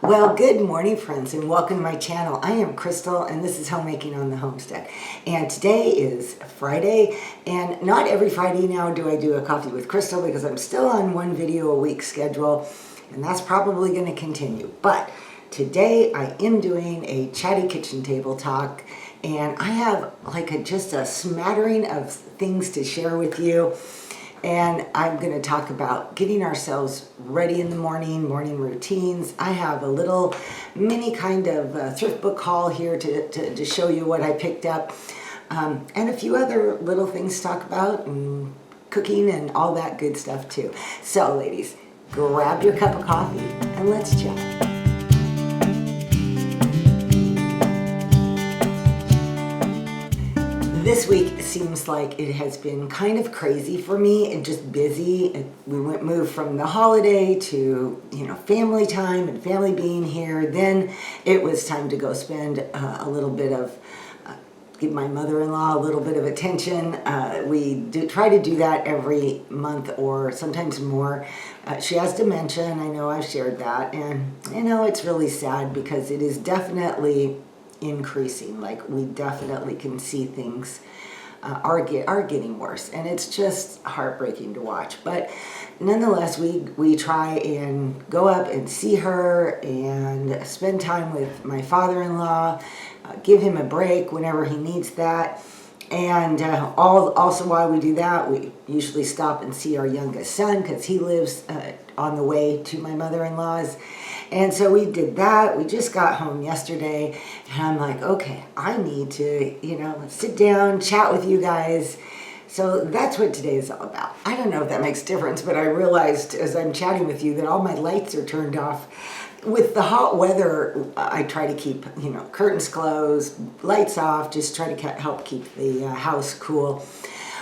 Well, good morning, friends, and welcome to my channel. I am Crystal, and this is Homemaking on the Homestead. And today is Friday, and not every Friday now do I do a coffee with Crystal because I'm still on one video a week schedule, and that's probably going to continue. But today I am doing a chatty kitchen table talk, and I have just a smattering of things to share with you. And I'm going to talk about getting ourselves ready in the morning routines. I have a little mini kind of thrift book haul here to show you what I picked up. And a few other little things to talk about, and cooking and all that good stuff too. So ladies, grab your cup of coffee and let's chat. This week seems like it has been kind of crazy for me and just busy. We moved from the holiday to, family time and family being here. Then it was time to go spend a little bit of, give my mother-in-law a little bit of attention. We try to do that every month or sometimes more. She has dementia, and I know I've shared that. And, it's really sad because it is definitely increasing. We definitely can see things are getting worse, and it's just heartbreaking to watch. But nonetheless, we try and go up and see her and spend time with my father-in-law, give him a break whenever he needs that. And also while we do that, we usually stop and see our youngest son because he lives on the way to my mother-in-law's. And so we did that. We just got home yesterday, and I'm like, okay, I need to, sit down, chat with you guys. So that's what today is all about. I don't know if that makes a difference, but I realized as I'm chatting with you that all my lights are turned off. With the hot weather, I try to keep, curtains closed, lights off, just try to help keep the house cool.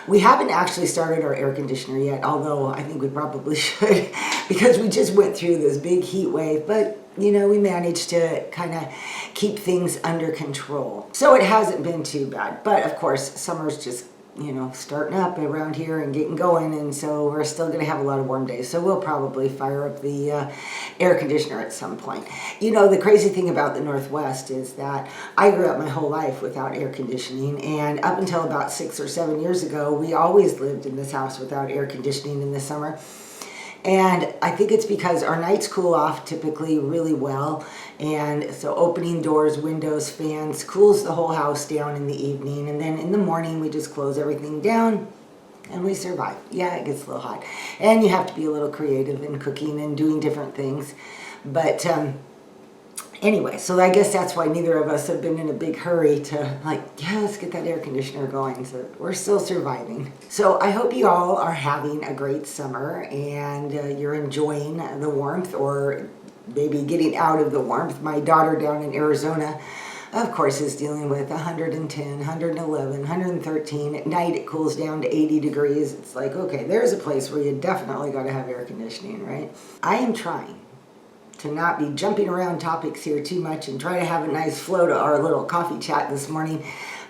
We haven't actually started our air conditioner yet, although I think we probably should because we just went through this big heat wave, but we managed to kind of keep things under control. So it hasn't been too bad, but of course summer's just starting up around here and getting going, and so we're still going to have a lot of warm days, so we'll probably fire up the air conditioner at some point. The crazy thing about the Northwest is that I grew up my whole life without air conditioning, and up until about 6 or 7 years ago, we always lived in this house without air conditioning in the summer. And I think it's because our nights cool off typically really well, and so opening doors, windows, fans cools the whole house down in the evening, and then in the morning we just close everything down and we survive. Yeah, it gets a little hot, and you have to be a little creative in cooking and doing different things. But anyway, so I guess that's why neither of us have been in a big hurry to let's get that air conditioner going. So we're still surviving. So I hope you all are having a great summer and you're enjoying the warmth, or maybe getting out of the warmth. My daughter down in Arizona, of course, is dealing with 110, 111, 113. At night it cools down to 80 degrees. It's like, okay, there's a place where you definitely got to have air conditioning, right? I am trying to not be jumping around topics here too much and try to have a nice flow to our little coffee chat this morning.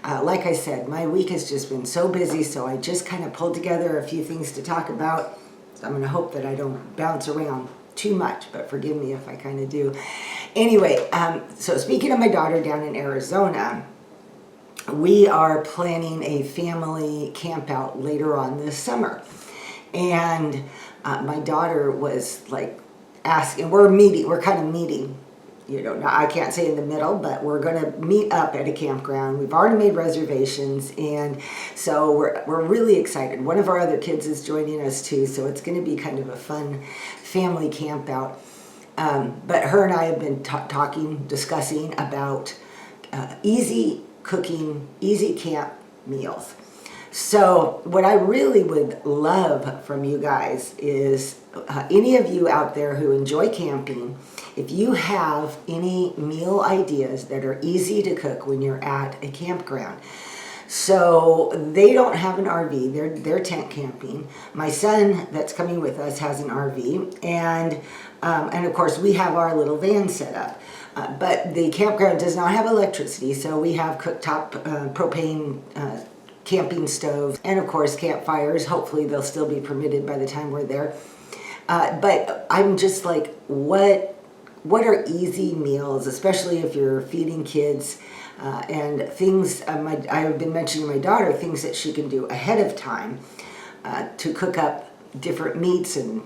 Like I said, my week has just been so busy, so I just kind of pulled together a few things to talk about. So I'm going to hope that I don't bounce around too much, but forgive me if I kind of do. Anyway, so speaking of my daughter down in Arizona, we are planning a family camp out later on this summer. And my daughter was asking, we're kind of meeting, now I can't say in the middle, but we're going to meet up at a campground. We've already made reservations, and so we're really excited. One of our other kids is joining us too, so it's going to be kind of a fun family camp out. But her and I have been discussing about easy cooking, easy camp meals. So what I really would love from you guys is any of you out there who enjoy camping, if you have any meal ideas that are easy to cook when you're at a campground. So they don't have an RV, they're tent camping. My son that's coming with us has an RV, and of course we have our little van set up. But the campground does not have electricity, so we have cooktop propane camping stoves, and of course campfires. Hopefully they'll still be permitted by the time we're there. But I'm just like, what what are easy meals, especially if you're feeding kids, and things, I have been mentioning to my daughter, things that she can do ahead of time to cook up different meats and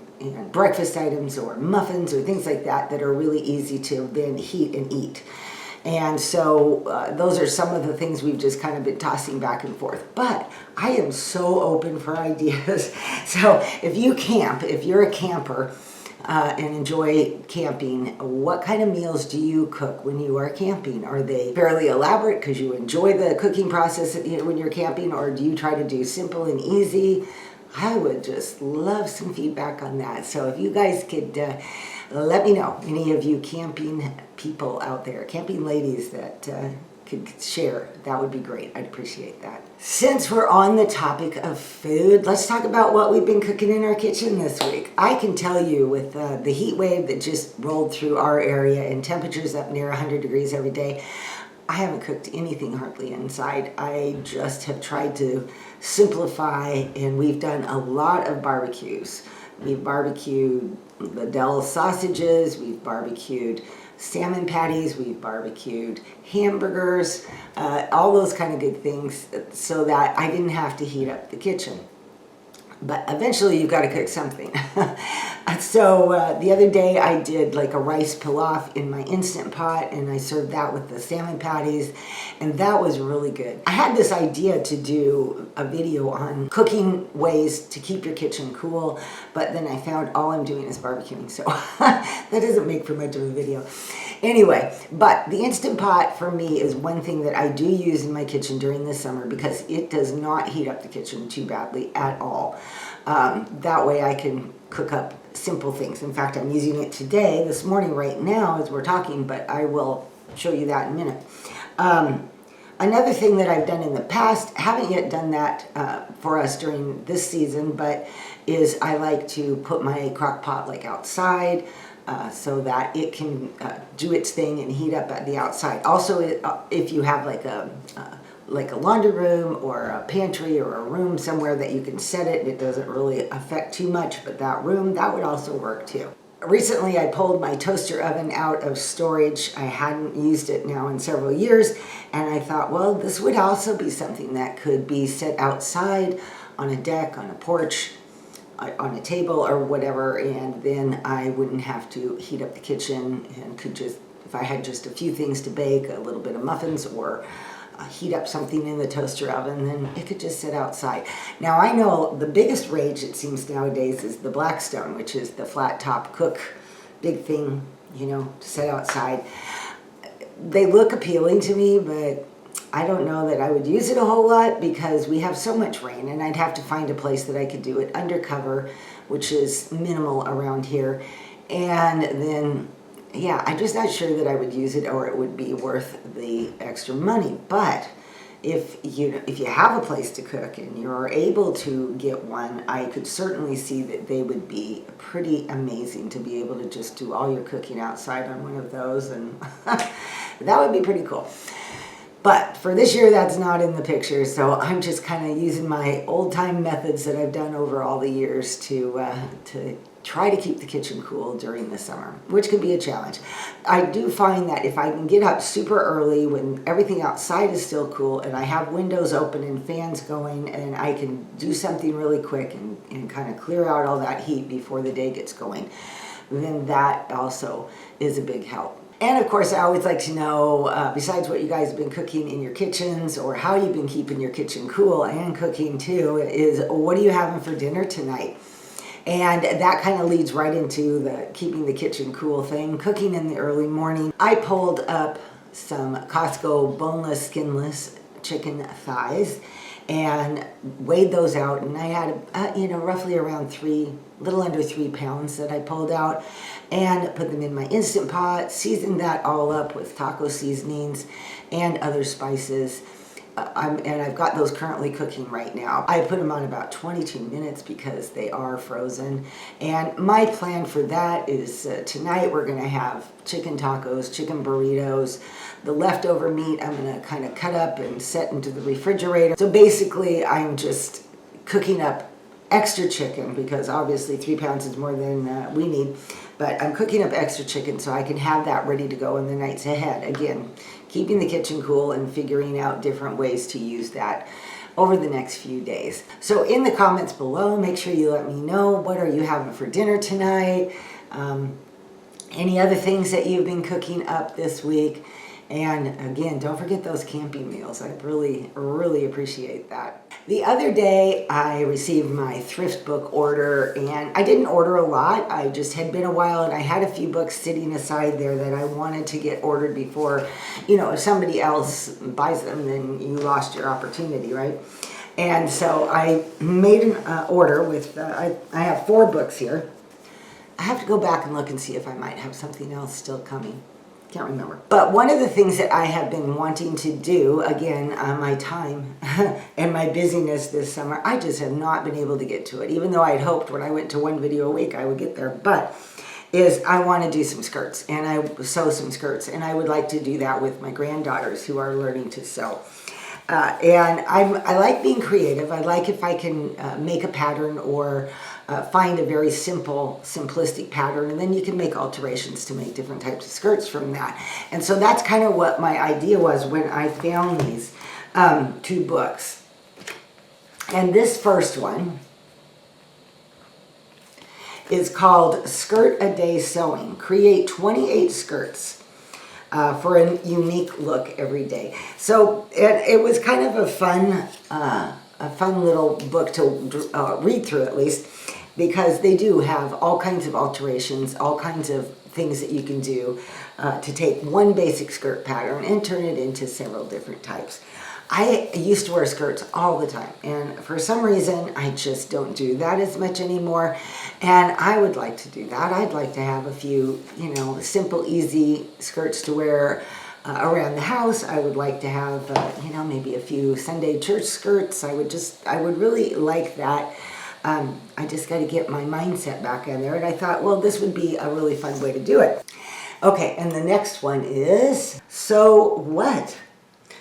breakfast items or muffins or things like that that are really easy to then heat and eat. And so those are some of the things we've just kind of been tossing back and forth. But I am so open for ideas. So if you camp, if you're a camper and enjoy camping, what kind of meals do you cook when you are camping? Are they fairly elaborate because you enjoy the cooking process when you're camping, or do you try to do simple and easy? I would just love some feedback on that. So if you guys could let me know, any of you camping people out there, camping ladies that could share, that would be great. I'd appreciate that. Since we're on the topic of food, let's talk about what we've been cooking in our kitchen this week. I can tell you with the heat wave that just rolled through our area and temperatures up near 100 degrees every day, I haven't cooked anything hardly inside. I just have tried to simplify, and we've done a lot of barbecues. We've barbecued Liddell sausages, we've barbecued salmon patties, we've barbecued hamburgers, all those kind of good things, so that I didn't have to heat up the kitchen. But eventually you've got to cook something. So the other day I did like a rice pilaf in my Instant Pot, and I served that with the salmon patties, and that was really good. I had this idea to do a video on cooking ways to keep your kitchen cool, but then I found all I'm doing is barbecuing, so that doesn't make for much of a video. Anyway, but the Instant Pot for me is one thing that I do use in my kitchen during the summer because it does not heat up the kitchen too badly at all. That way I can cook up simple things. In fact, I'm using it today, this morning, right now as we're talking, but I will show you that in a minute. Another thing that I've done in the past, haven't yet done that for us during this season, but is I like to put my crock pot like outside, so that it can do its thing and heat up at the outside. Also, if you have like a laundry room or a pantry or a room somewhere that you can set it, it doesn't really affect too much, but that room, that would also work too. Recently, I pulled my toaster oven out of storage. I hadn't used it now in several years, and I thought, well, this would also be something that could be set outside on a deck, on a porch, on a table or whatever, and then I wouldn't have to heat up the kitchen and could just, if I had just a few things to bake, a little bit of muffins or heat up something in the toaster oven, then it could just sit outside. Now I know the biggest rage, it seems nowadays, is the Blackstone, which is the flat top cook, big thing, you know, to set outside. They look appealing to me, but I don't know that I would use it a whole lot because we have so much rain, and I'd have to find a place that I could do it undercover, which is minimal around here. And then, yeah, I'm just not sure that I would use it or it would be worth the extra money. But if you have a place to cook and you're able to get one, I could certainly see that they would be pretty amazing to be able to just do all your cooking outside on one of those, and that would be pretty cool. But for this year, that's not in the picture, so I'm just kind of using my old-time methods that I've done over all the years to try to keep the kitchen cool during the summer, which can be a challenge. I do find that if I can get up super early when everything outside is still cool and I have windows open and fans going and I can do something really quick and kind of clear out all that heat before the day gets going, then that also is a big help. And of course, I always like to know, besides what you guys have been cooking in your kitchens or how you've been keeping your kitchen cool and cooking too, is what are you having for dinner tonight? And that kind of leads right into the keeping the kitchen cool thing, cooking in the early morning. I pulled up some Costco boneless, skinless chicken thighs and weighed those out, and I had roughly around little under 3 pounds that I pulled out, and put them in my Instant Pot, seasoned that all up with taco seasonings and other spices. And I've got those currently cooking right now. I put them on about 22 minutes because they are frozen. And my plan for that is tonight we're going to have chicken tacos, chicken burritos. The leftover meat I'm going to kind of cut up and set into the refrigerator. So basically I'm just cooking up extra chicken because obviously 3 pounds is more than we need. But I'm cooking up extra chicken so I can have that ready to go in the nights ahead. Again, keeping the kitchen cool and figuring out different ways to use that over the next few days. So in the comments below, make sure you let me know, what are you having for dinner tonight? Any other things that you've been cooking up this week? And again, don't forget those camping meals. I really, really appreciate that. The other day, I received my ThriftBook order, and I didn't order a lot. I just had been a while, and I had a few books sitting aside there that I wanted to get ordered before, if somebody else buys them, then you lost your opportunity, right? And so I made an order with, I have 4 books here. I have to go back and look and see if I might have something else still coming. Can't remember. But one of the things that I have been wanting to do, again, my time and my busyness this summer, I just have not been able to get to it, even though I'd hoped when I went to 1 video a week I would get there. But I want to do some skirts, and I sew some skirts, and I would like to do that with my granddaughters who are learning to sew. And I like being creative. I like if I can make a pattern or find a very simplistic pattern, and then you can make alterations to make different types of skirts from that. And so that's kind of what my idea was when I found these 2 books. And this first one is called Skirt a Day Sewing. Create 28 skirts for a unique look every day. So it was kind of a fun little book to read through, at least, because they do have all kinds of alterations, all kinds of things that you can do to take one basic skirt pattern and turn it into several different types. I used to wear skirts all the time, and for some reason I just don't do that as much anymore, and I would like to do that. I'd like to have a few, simple, easy skirts to wear around the house. I would like to have, maybe a few Sunday church skirts. I would really like that. I just got to get my mindset back in there, and I thought, well, this would be a really fun way to do it. Okay, and the next one is So What?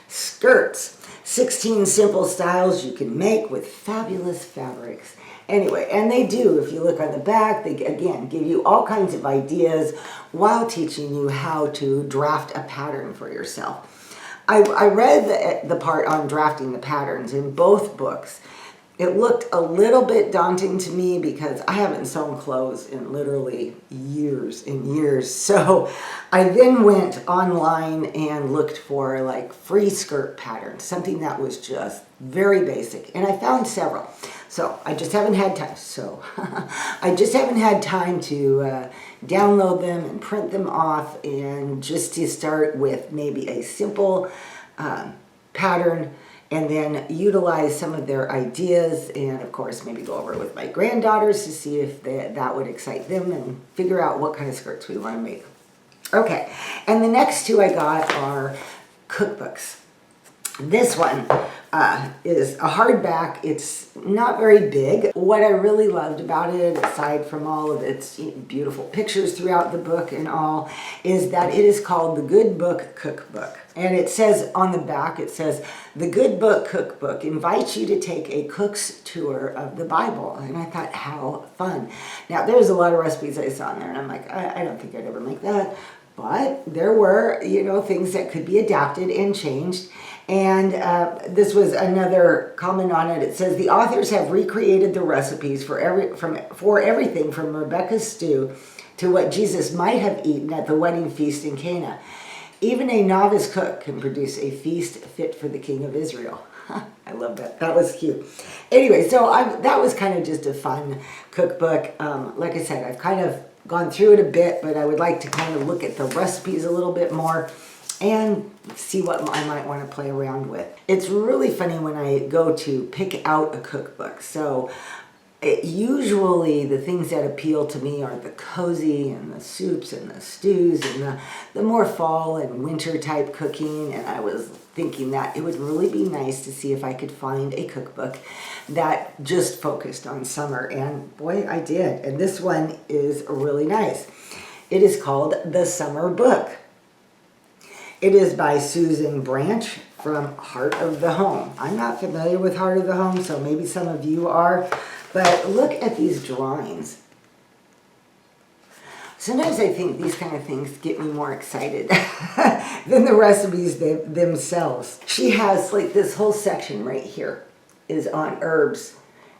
Skirts. 16 simple styles you can make with fabulous fabrics. Anyway, and they do, if you look on the back, they again give you all kinds of ideas while teaching you how to draft a pattern for yourself. I read the part on drafting the patterns in both books. It looked a little bit daunting to me because I haven't sewn clothes in literally years and years. So I then went online and looked for like free skirt patterns, something that was just very basic. And I found several. So I just haven't had time. I just haven't had time to download them and print them off, and just to start with maybe a simple pattern, and then utilize some of their ideas, and of course maybe go over it with my granddaughters to see if that would excite them and figure out what kind of skirts we want to make. Okay, and the next 2 I got are cookbooks. This one is a hardback. It's not very big. What I really loved about it, aside from all of its beautiful pictures throughout the book and all, is that it is called the Good Book Cookbook. And it says on the back, it says, the Good Book Cookbook invites you to take a cook's tour of the Bible. And I thought, how fun. Now, there's a lot of recipes I saw in there, and I'm like, I don't think I'd ever make that. But there were, things that could be adapted and changed. And this was another comment on it. It says, the authors have recreated the recipes for everything from Rebecca's stew to what Jesus might have eaten at the wedding feast in Cana. Even a novice cook can produce a feast fit for the King of Israel. I love that. That was cute. Anyway, so that was kind of just a fun cookbook. Like I said, I've kind of gone through it a bit, but I would like to kind of look at the recipes a little bit more and see what I might want to play around with. It's really funny when I go to pick out a cookbook. So usually the things that appeal to me are the cozy and the soups and the stews and the more fall and winter type cooking. And I was thinking that it would really be nice to see if I could find a cookbook that just focused on summer. And boy, I did. And this one is really nice. It is called The Summer Book. It is by Susan Branch from Heart of the Home. I'm not familiar with Heart of the Home, so maybe some of you are. But look at these drawings. Sometimes I think these kind of things get me more excited than the recipes themselves. She has like this whole section right here is on herbs.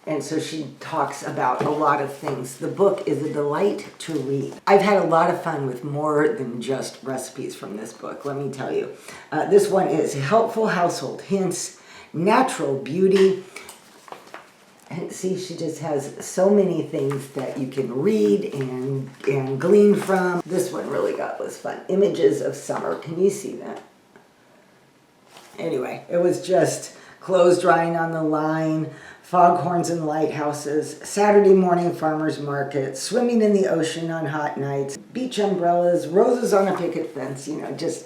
And so she talks about a lot of things. The book is a delight to read. I've had a lot of fun with more than just recipes from this book, let me tell you. This one is Helpful Household Hints, Natural Beauty. And see, she just has so many things that you can read and glean from. This one really was fun. Images of Summer. Can you see that? Anyway, it was just clothes drying on the line, foghorns and lighthouses, Saturday morning farmers market, swimming in the ocean on hot nights, beach umbrellas, roses on a picket fence, just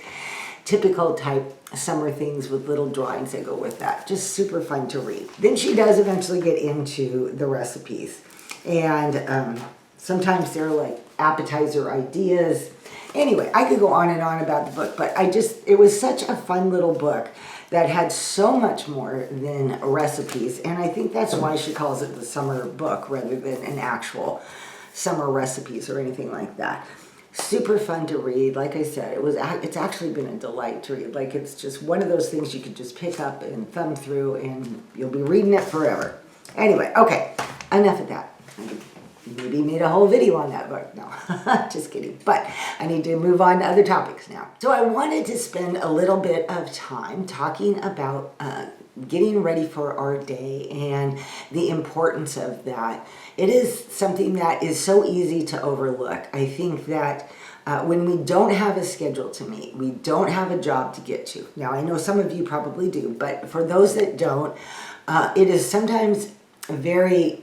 typical type summer things with little drawings that go with that. Just super fun to read. Then she does eventually get into the recipes. And sometimes they're like appetizer ideas. Anyway, I could go on and on about the book, but it was such a fun little book that had so much more than recipes. And I think that's why she calls it the summer book rather than an actual summer recipes or anything like that. Super fun to read. Like I said, it's actually been a delight to read. Like it's just one of those things you could just pick up and thumb through and you'll be reading it forever. Anyway, okay, enough of that. Maybe made a whole video on that book. No, just kidding. But I need to move on to other topics now. So I wanted to spend a little bit of time talking about getting ready for our day and the importance of that. It is something that is so easy to overlook. I think that when we don't have a schedule to meet, we don't have a job to get to. Now, I know some of you probably do, but for those that don't, it is sometimes very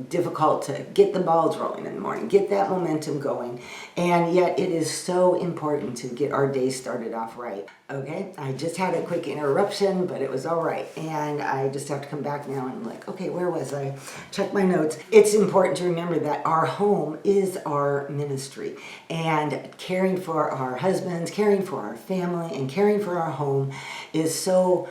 difficult to get the balls rolling in the morning, get that momentum going, and yet it is so important to get our day started off right. Okay, I just had a quick interruption, but it was all right, and I just have to come back now and okay, where was I? Check my notes. It's important to remember that our home is our ministry, and caring for our husbands, caring for our family, and caring for our home is so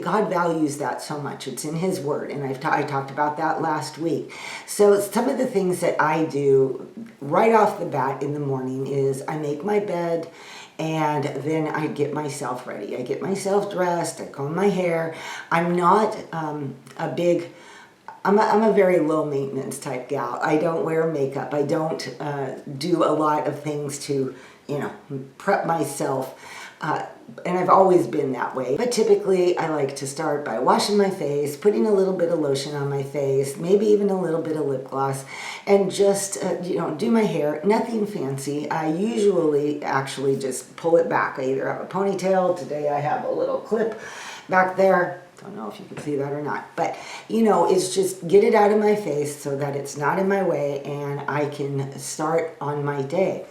God values that so much. It's in His Word, and I talked about that last week. So some of the things that I do right off the bat in the morning is I make my bed, and then I get myself ready. I get myself dressed. I comb my hair. I'm not I'm a very low maintenance type gal. I don't wear makeup. I don't do a lot of things to prep myself. And I've always been that way. But typically I like to start by washing my face, putting a little bit of lotion on my face, maybe even a little bit of lip gloss, and just, do my hair. Nothing fancy. I usually actually just pull it back. I either have a ponytail. Today I have a little clip back there. Don't know if you can see that or not. But, it's just get it out of my face so that it's not in my way and I can start on my day.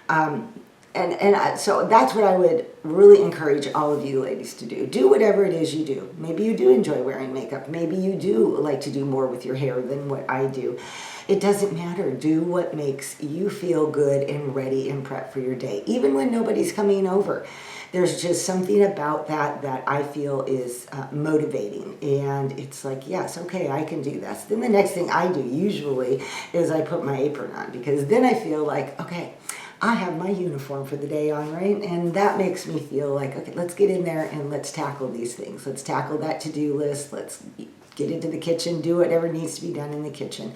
So that's what I would really encourage all of you ladies to do. Do whatever it is you do. Maybe you do enjoy wearing makeup. Maybe you do like to do more with your hair than what I do. It doesn't matter. Do what makes you feel good and ready and prepped for your day. Even when nobody's coming over. There's just something about that I feel is motivating. And it's yes, okay, I can do this. Then the next thing I do usually is I put my apron on, because then I feel okay, I have my uniform for the day on, right? And that makes me feel okay, let's get in there and let's tackle these things. Let's tackle that to-do list. Let's get into the kitchen, do whatever needs to be done in the kitchen.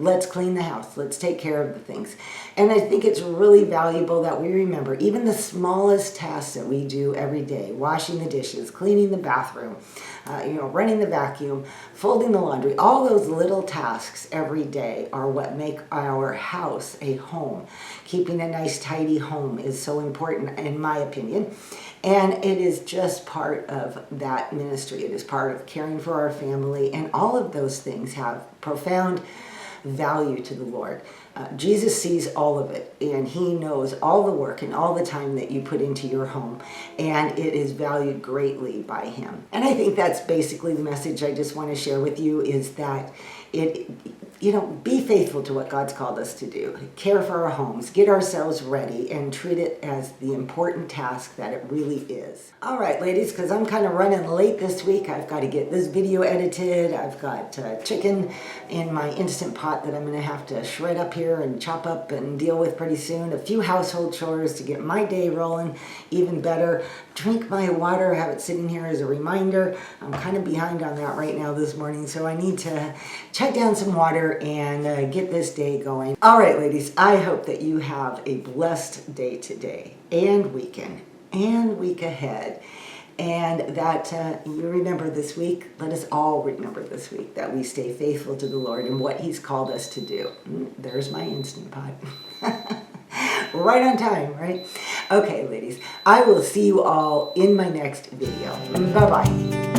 Let's clean the house. Let's take care of the things. And I think it's really valuable that we remember even the smallest tasks that we do every day, washing the dishes, cleaning the bathroom, running the vacuum, folding the laundry, all those little tasks every day are what make our house a home. Keeping a nice, tidy home is so important, in my opinion. And it is just part of that ministry. It is part of caring for our family. And all of those things have profound value to the Lord. Jesus sees all of it, and He knows all the work and all the time that you put into your home, and it is valued greatly by Him. And I think that's basically the message I just want to share with you, is that be faithful to what God's called us to do. Care for our homes, get ourselves ready, and treat it as the important task that it really is. All right, ladies, because I'm kind of running late this week, I've got to get this video edited. I've got chicken in my Instant Pot that I'm going to have to shred up here and chop up and deal with pretty soon. A few household chores to get my day rolling even better. Drink my water, have it sitting here as a reminder. I'm kind of behind on that right now this morning, so I need to chug down some water and get this day going. All right, ladies, I hope that you have a blessed day today and weekend and week ahead, and that you remember this week, let us all remember this week, that we stay faithful to the Lord and what He's called us to do. There's my Instant Pot. Right on time, right? Okay, ladies, I will see you all in my next video. Bye-bye.